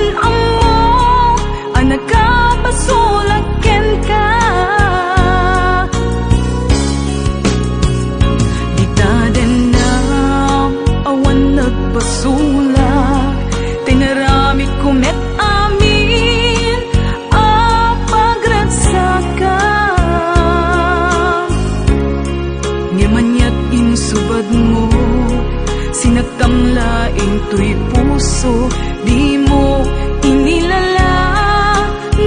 Awan amo ang nagkapasulakin ka. Di taden na awan nagpasulak, tinarami kumet amin a pagragsakan. Ngamanyat insubad mo, sinagtamlaing tuy puso, di mo inilala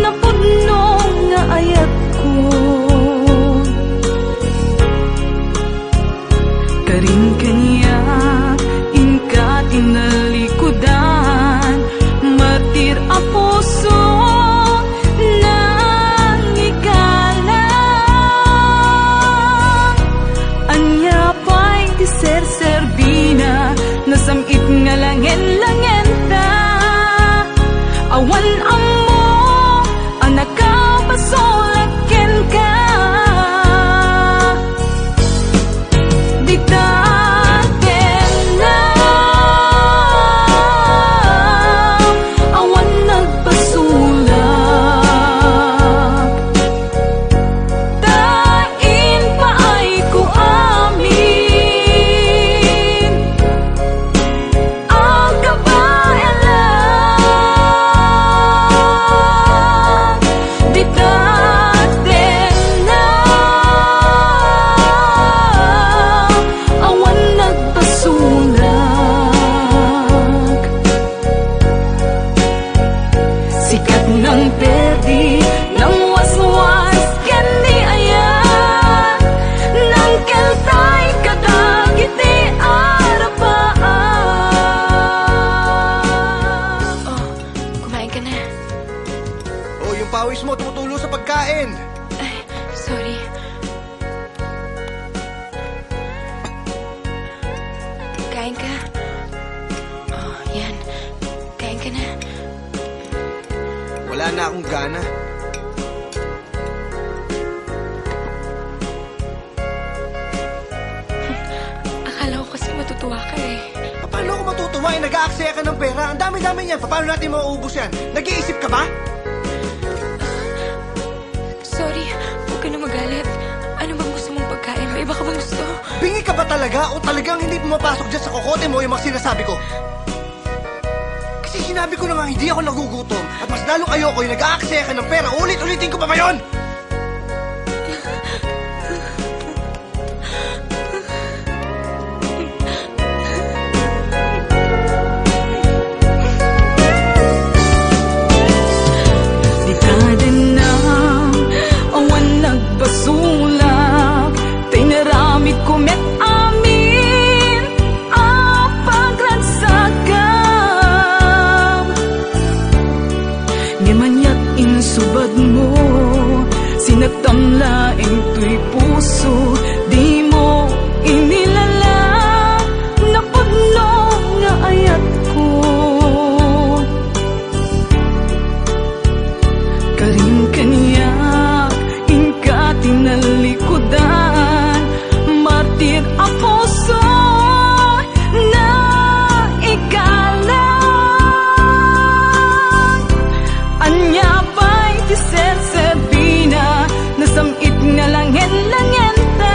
na pudno nga ayat ko. Karing kanya inka tinalikudan, martir a puso nang ikalang. Anya pa'y di ser-serbina, nasamit nga langen-langen ta. Awan amo ang nakapasulakin ka. Di taten na awan nagpasulak, tain pa ay ko amin ang kabaelan. Di taten na awan nagpasulak, sikat ng perdi ng waswas ken ni ayan, nang keltay kadagiti arapaan. Oh, kumain ka na. Oh, yung pawis mo tumutulo sa pagkain. Ay, sorry. Kain ka. Oh, yan. Kain ka na. Wala na akong gana. Akala ko kasi matutuwa ka eh. Paano ako matutuwa? Nag-aaksaya ka ng pera. Ang dami-dami niyan. Paano natin mauubos yan? Nag-iisip ka ba? Sorry, huwag ka na magalit. Ano bang gusto mong pagkain? May iba ka bang gusto? Bingi ka ba talaga? O talagang hindi pumapasok dyan sa kokote mo yung mga sinasabi ko? Kasi sinabi ko na nga hindi ako nagugutom. At mas lalong ayoko yung nag-aaksaya ka ng pera. Ulit-ulitin ko pa ba yun? Di taden na awan nagpasulak, tinarami kumet amin ang pagragsakan. Ngamanyat insubad mo, sinagtamlaing tuy puso, di mo inilala na pudno nga ayat ko. Karing kaniyak inka tinalikudan, martir a puso na ikalang. Anya pa'y di ser-serbina, nasamit nga langen-langen ta.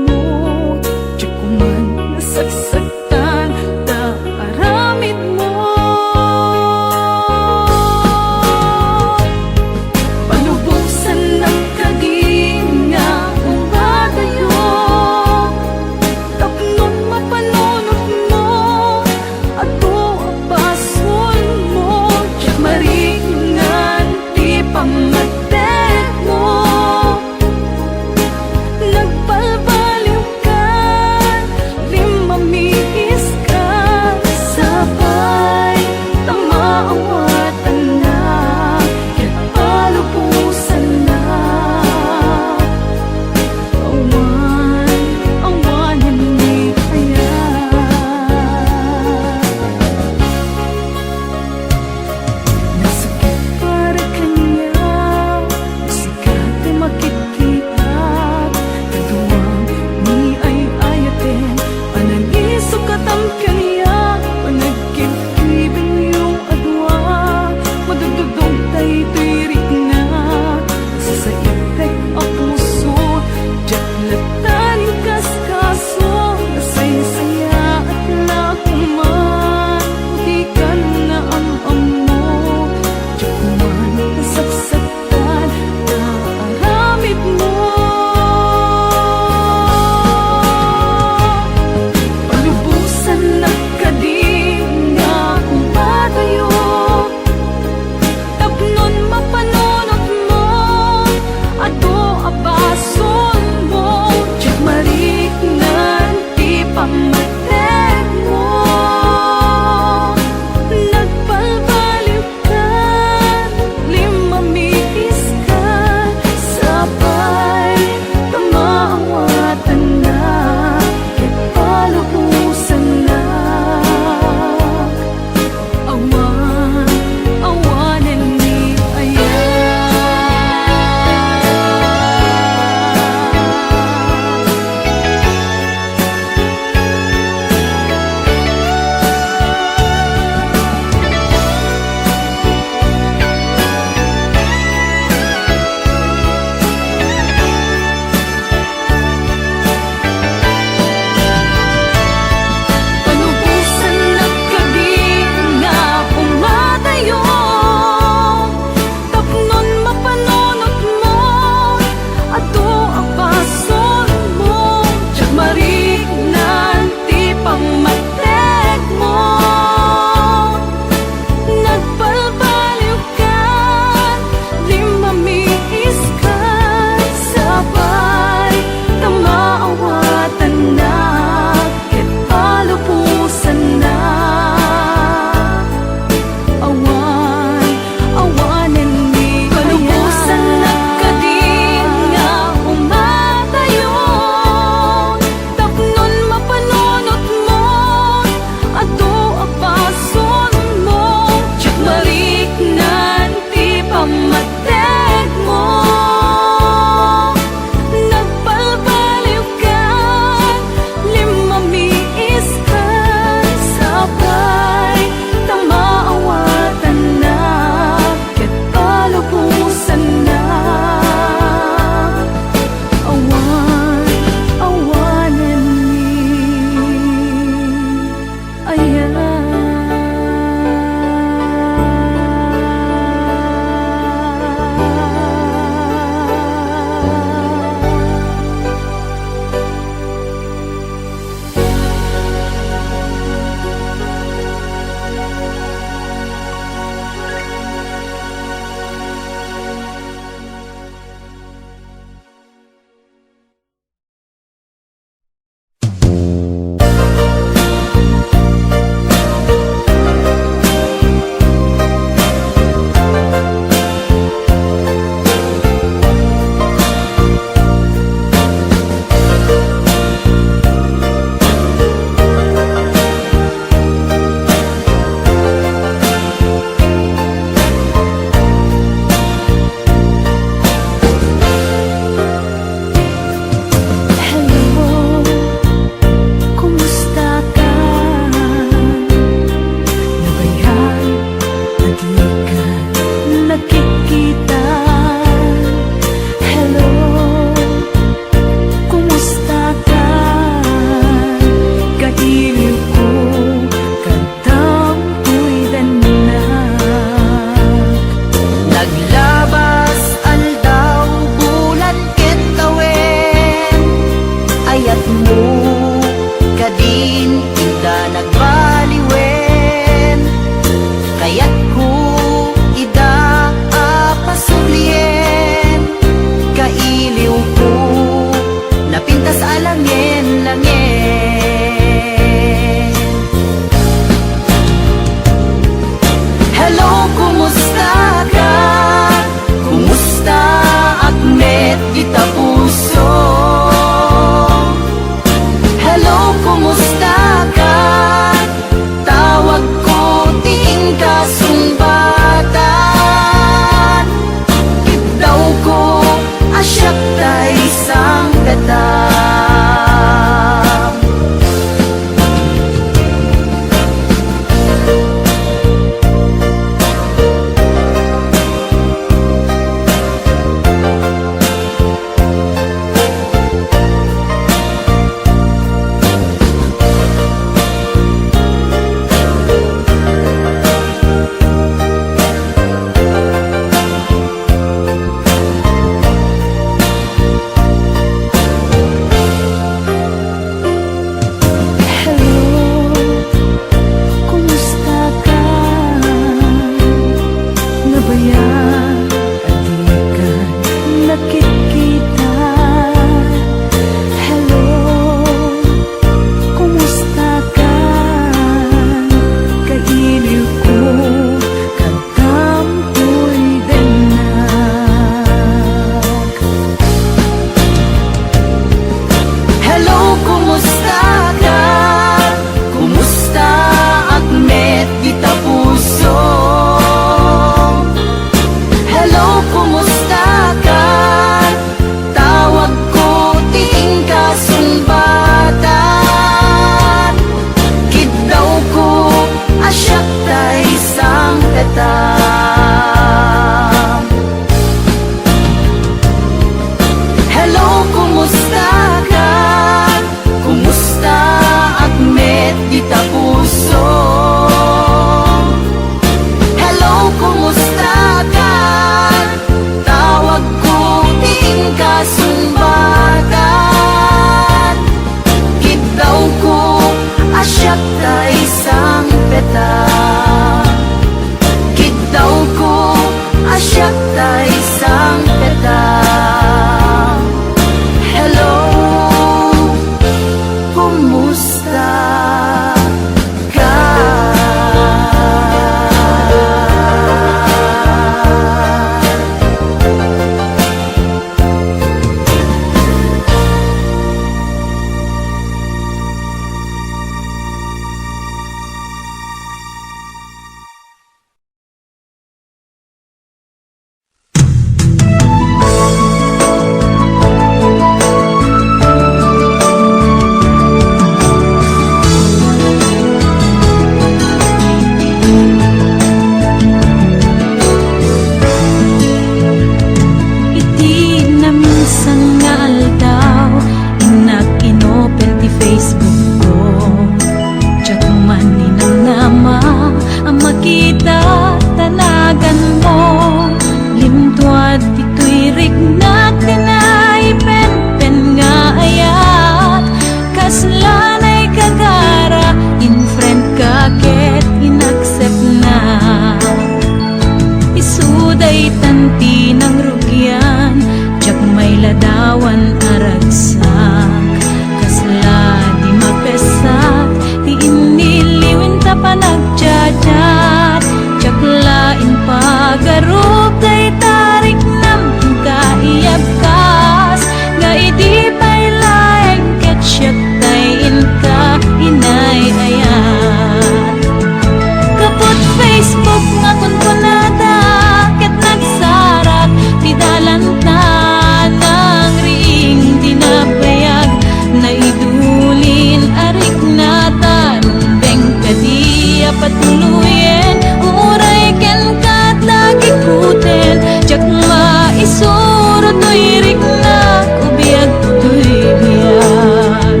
to'y riknak, ubiyag to'y biyag.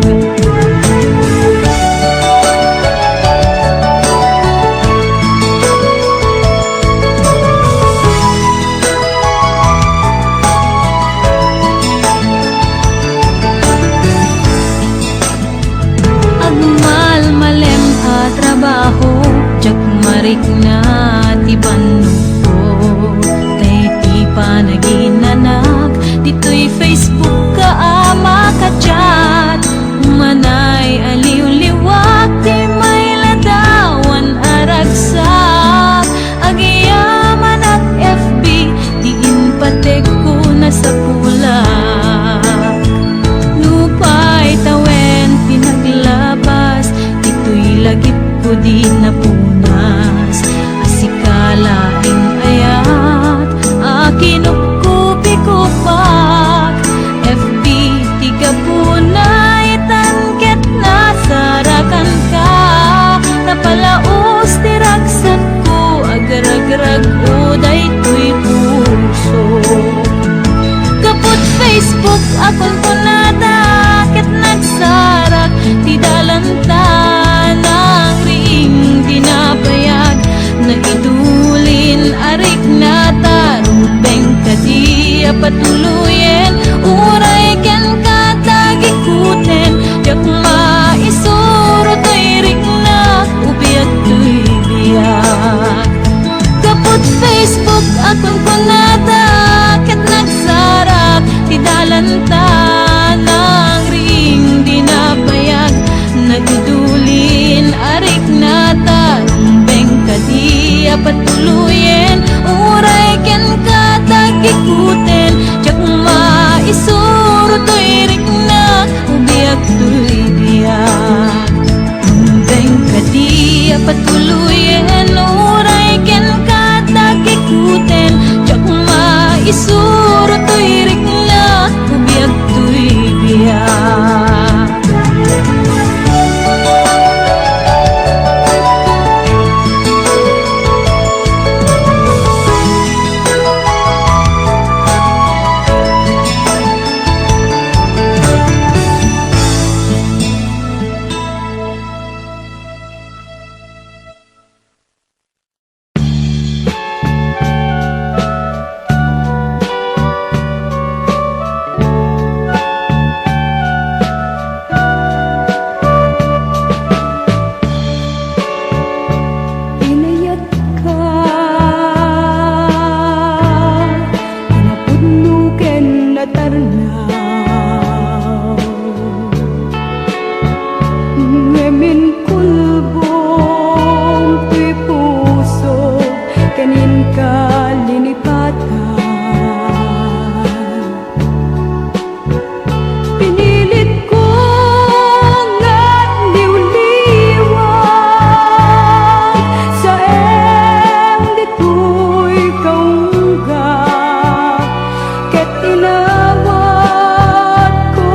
Agmal malem a trabaho, jak marik na ti panupo. Tay ti panaginanak, dito'y Facebook ka ama ka chat. Manay aliw-liwak, ti may ladawan aragsak. Agiyaman at FB, di inpatek ko na sa pulak. Lupay tawen pinaglabas, ito'y lagip ko di napunas. Asikalaing ayat, akinupkupi ko pak. FB tiga punay, tangket na sarakan ka. Napalaos tiragsat ko, agarag-rag uday to'y puso. Kaput Facebook akon ko nadakit nagsarak, ti dalanta ng ring dinapayag. Na idulin arik na tarubeng kadi patuluyen, uray ken katagikuten. Jak maisuro to'y riknak, ubiyag to'y biyag. Kaput Facebook akon ko nadakit nagsarak, ti dalanta ng ring dinapayag. Nagdulin arik na tarumbeng kadi patuluyen, uray ken katagikuten. Jak maisuro to'y riknak, ubiyag to'y biyag. Tumbeng kadi patuluyen, uray ken katagikuten. Jak maisuro to'y riknak, ubiyag to'y biyag. Inayat ka, napudnuken na tarnaw. Ngemin kulbong tuy puso, kanin ka linipatan. Pinilit ko nga't liwliwan, sa di ko'y kaunggap. Ket inawat ko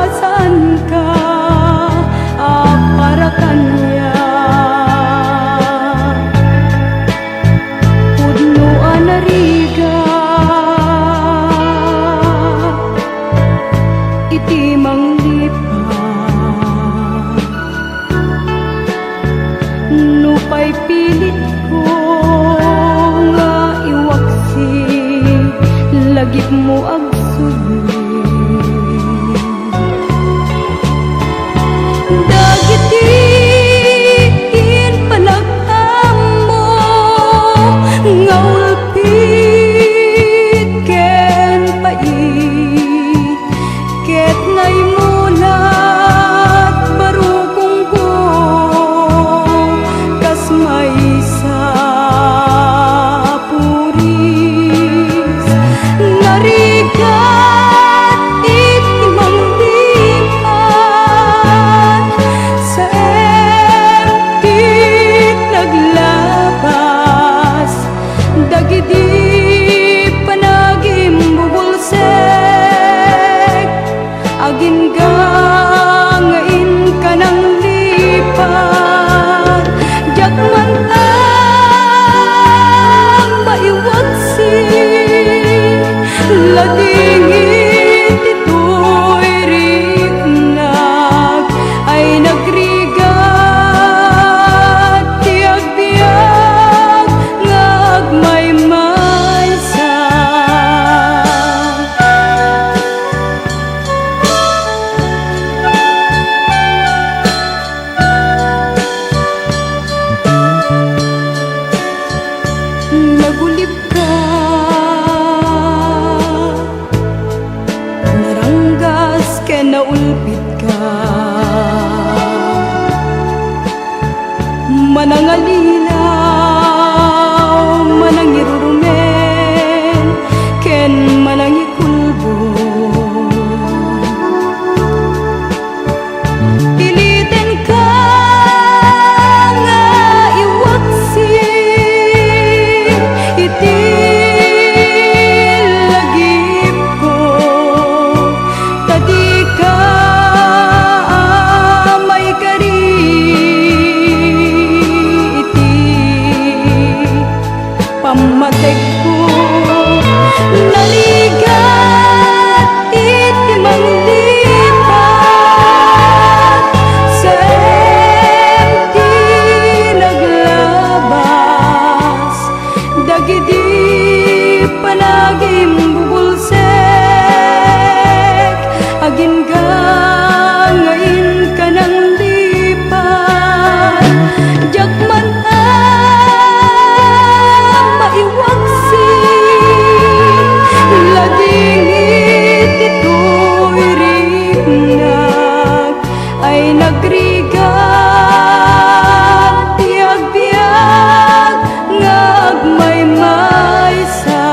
asan ka, para kanya. Pudno anariga, iti manglipat. Nupay pilit ko nga iwaksi, lagip mo agsulit. Dagitin palagam mo, nga ulpit ken pait. Ket ngay mulat barukong ko, kas may sapuris. Narigat it imang lipat, sa ken manang ikulbo. Piliten ka nga iwaksi, iti lagip ko, tadi ka may kari, iti pamateg ko. Naligat iti manglipat, sa ti naglabas, dagiti palagim bubulsek, agin ka ngayon ka ng lipat, jakman maiwaksi, lading itito'y rinag, ay nagrigat, tiyag-biyag, ngagmay-maysa.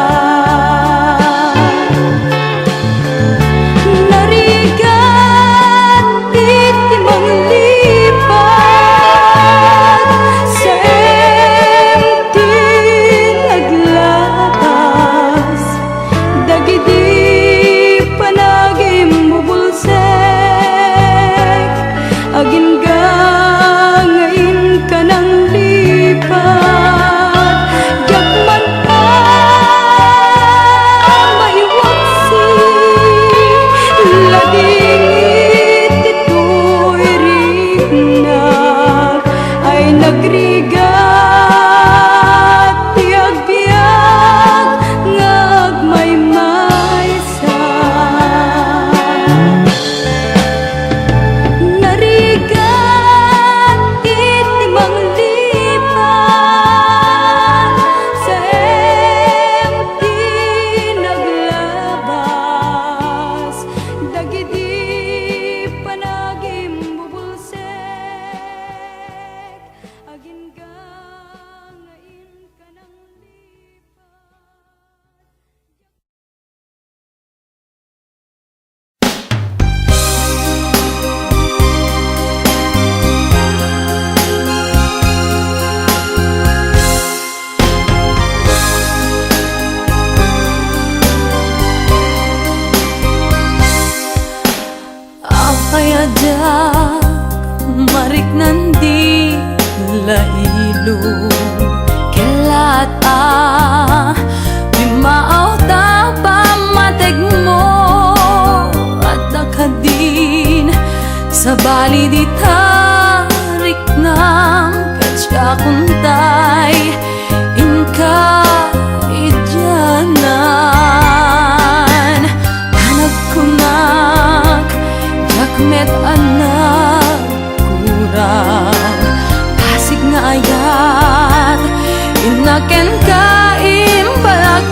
Narigat iti manglipat, sa ti naglatas, dagiti panagim bubulsek, agin ka ngayon ka ng lipat, jakman maiwaksi, lading itito'y rinag, ay nagrigat, tiyag-biyag, ngagmay-maysa. Narigat iti manglipat, sa ti naglabas, dagiti panagim bubulsek, agin ka ngayon ka ng lipat. Apayadak mariknandi lailo, kelata bimaaw ta pamateg mo, at nakadin sa bali di tarik ng katsya kuntay, inka idyanan, hanag kunak jakmet anak kurang, pasig nga ayat, inaken ka imbalak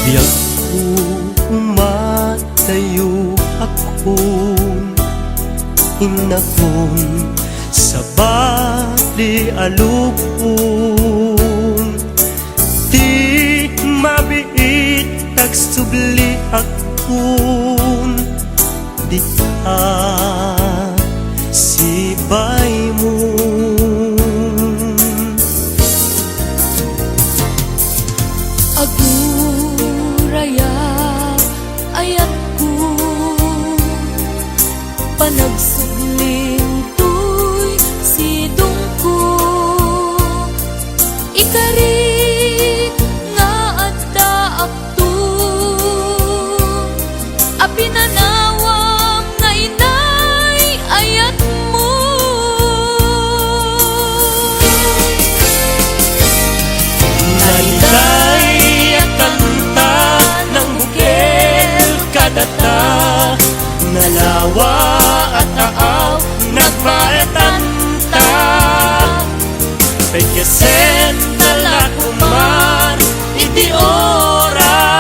Biyak ko umatayo akong inakong sa bali alupong di mabiit tagsubli akong dita sibay mo. Aguraya ayat ko panagsubling tuy sidong ko ikari nga adda akto apinanawang nga inay ayat mo. Nailay at kanta ng bukil kadata, nalawa at taaw nagbaetanta. Pagkasen nalakuman iti oras,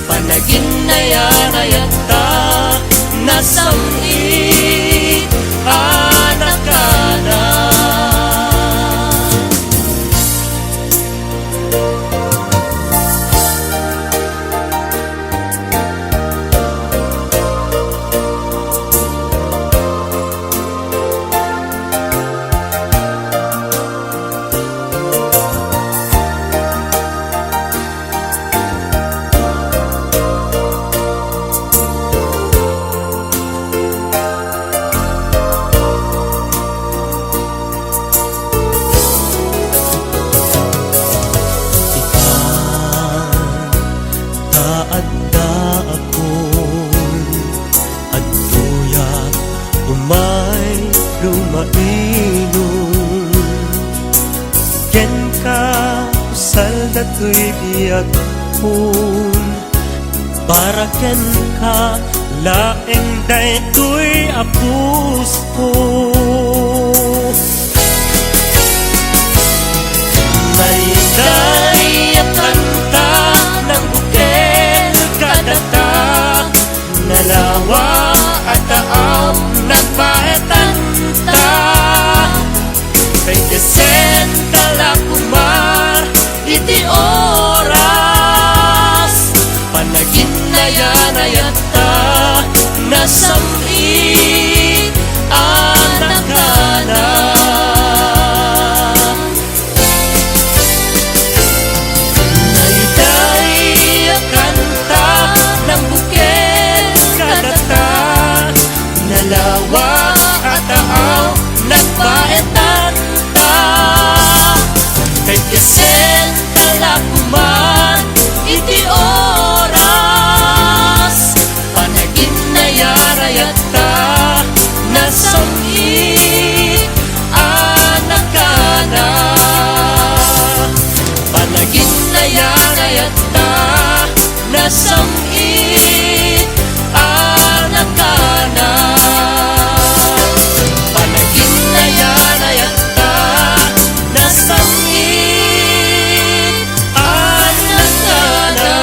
panagin na yan ayata nasamit anak ka na. Taadda akong adtuya umay lumainom ken ka usal datoy biyak kun para ken ka laeng daytoy apus ko. Nailay at kanta ng bukil kadata, nalawa at taaw nagbaetanta. Pagkasen talakumar iti oras, panagin na yan ayata nasamit anak ka na. Nalawa at taaw nagbaetanta. Kay kesen talakuman iti oras, panagin na yarayata nasamit anak ka na. Panagin na yarayata nasamit anak ka na. Panagin na yan ayata nasamit anak ka na.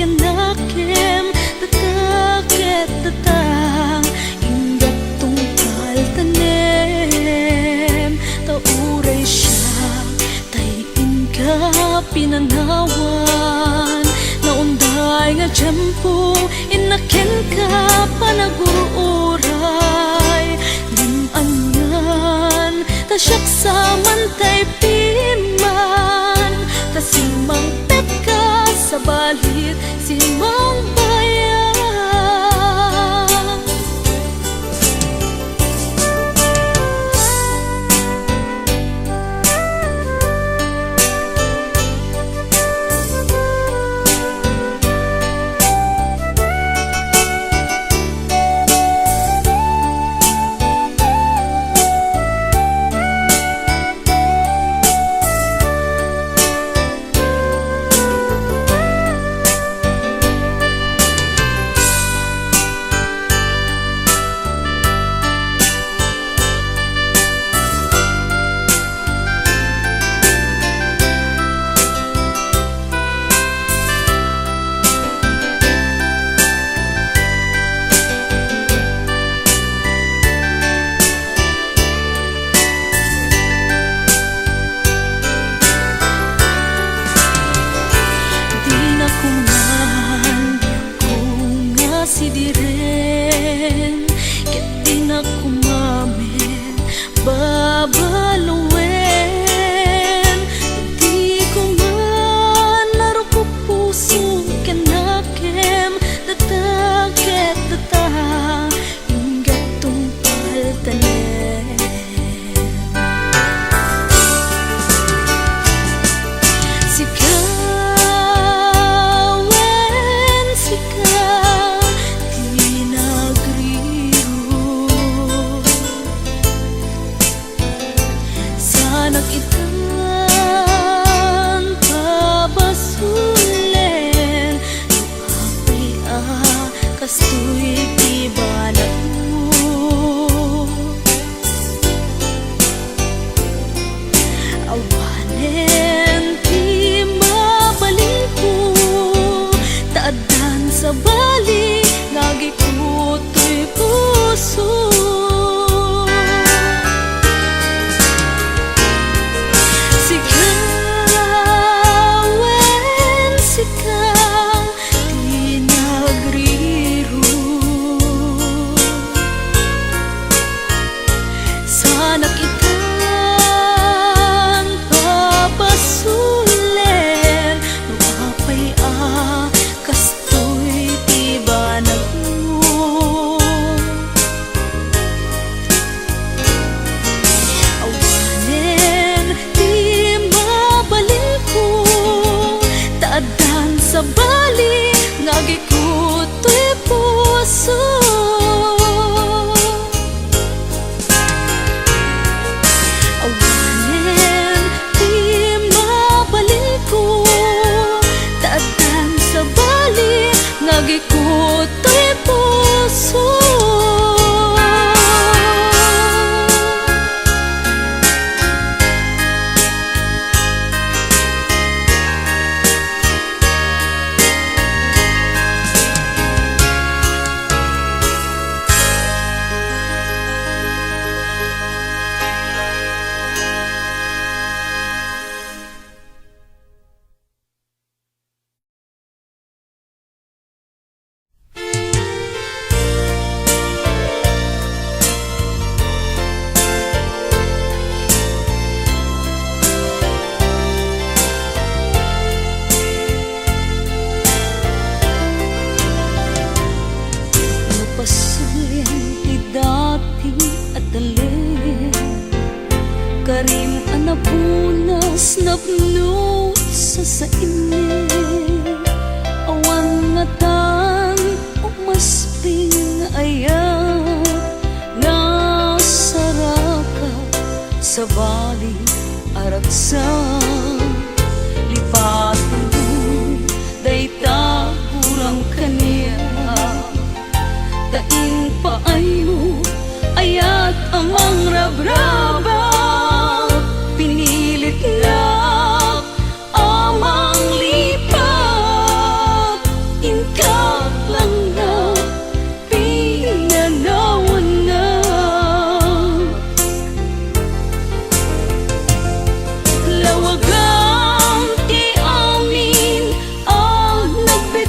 kanakem tataket tatang ingat tungkal tanem tauray siya tayin ka pinanawan naunday nga tiyempo inaken ka panagururay limangan tasyak sa mantay piman tasimang tep ka sa balit simang bayan. Sidiren ket di na kumamen babaluwen di ko man laro ko puso kanakem tataket tatang ingat tungkal tanem sikawen sikaw nagitan pabasulen luapay kastoy tibanak mo awanen ti mabaling ko taadan sa bali nagikutoy puso. Sa bali nagikutoy puso awanen di mabalin ko taadan sa bali nagikutoy puso. Karim anapunas napno sa init awan ngatan umasping ayat nga saraka sa bali aragsa lipatan dayta kurang kaniya daing paayo ayat amang rabraba pinilit lang amang lipat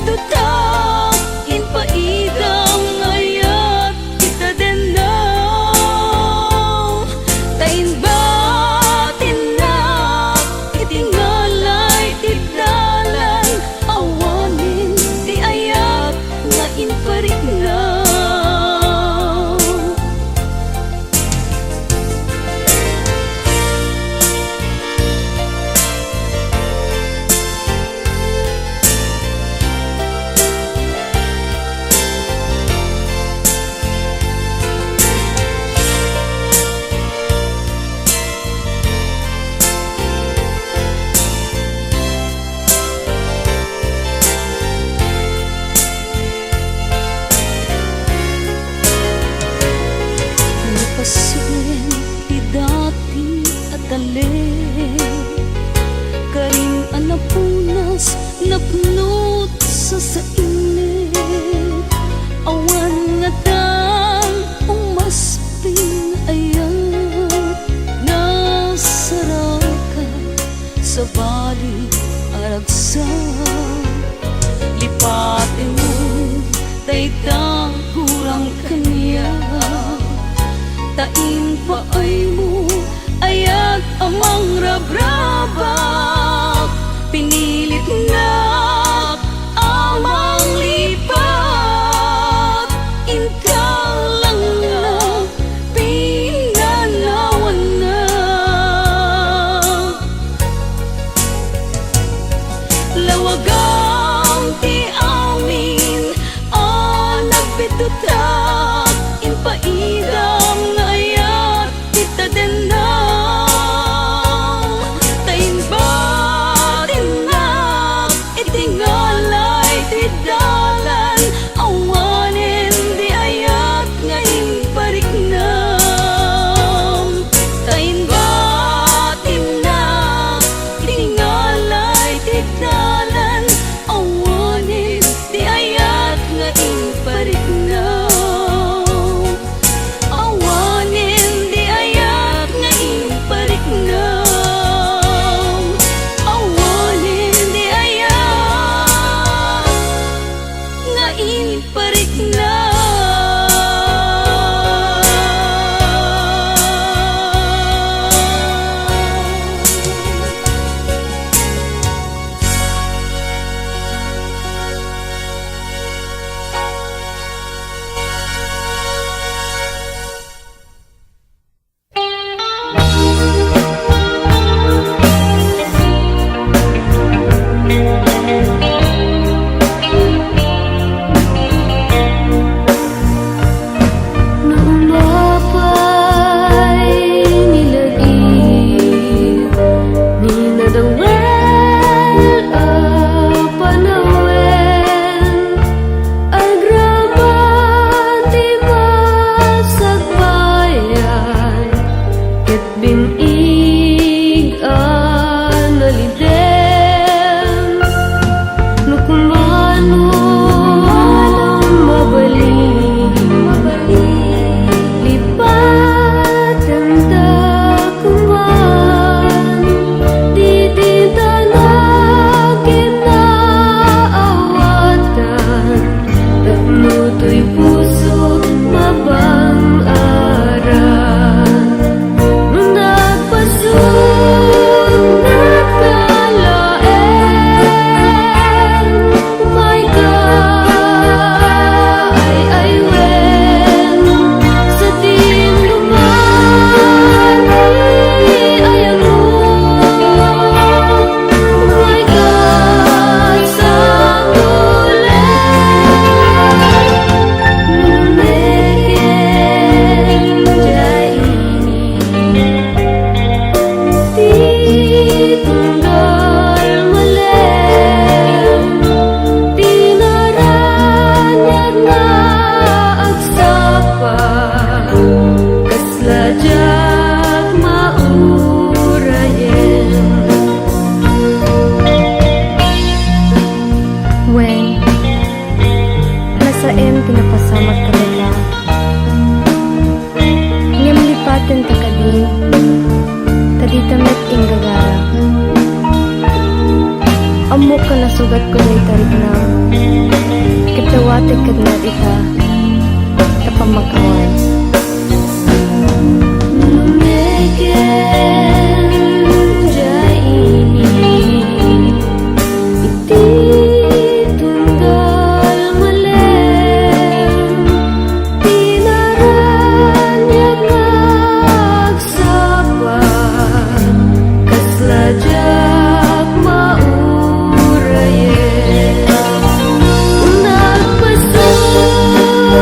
bidutak inpaidang ayat kita denaw tain batin na itingalay titdalan awanin di ayat nga inparignaw. Napasuin di dati at alin karin anapunas napnut sa sainit awan nga tang umasping ayat nasaraka sa bali aragsa lipatin daytang kurang kanya tain paay mo ayat amang rabrabak pinilit na amang lipat intalang na pinanawan na lawagang ti amin nagbitutak inpaidang ayat kita denaw tain batin na itingalay tidalan awanin di ayat nga inparignaw tain batin na itingalay tidalan awanin di ayat nga inparignaw. Amo ka na sugat ko na itarignaw. Kitawate ka na ita. Tapamakawan.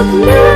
No.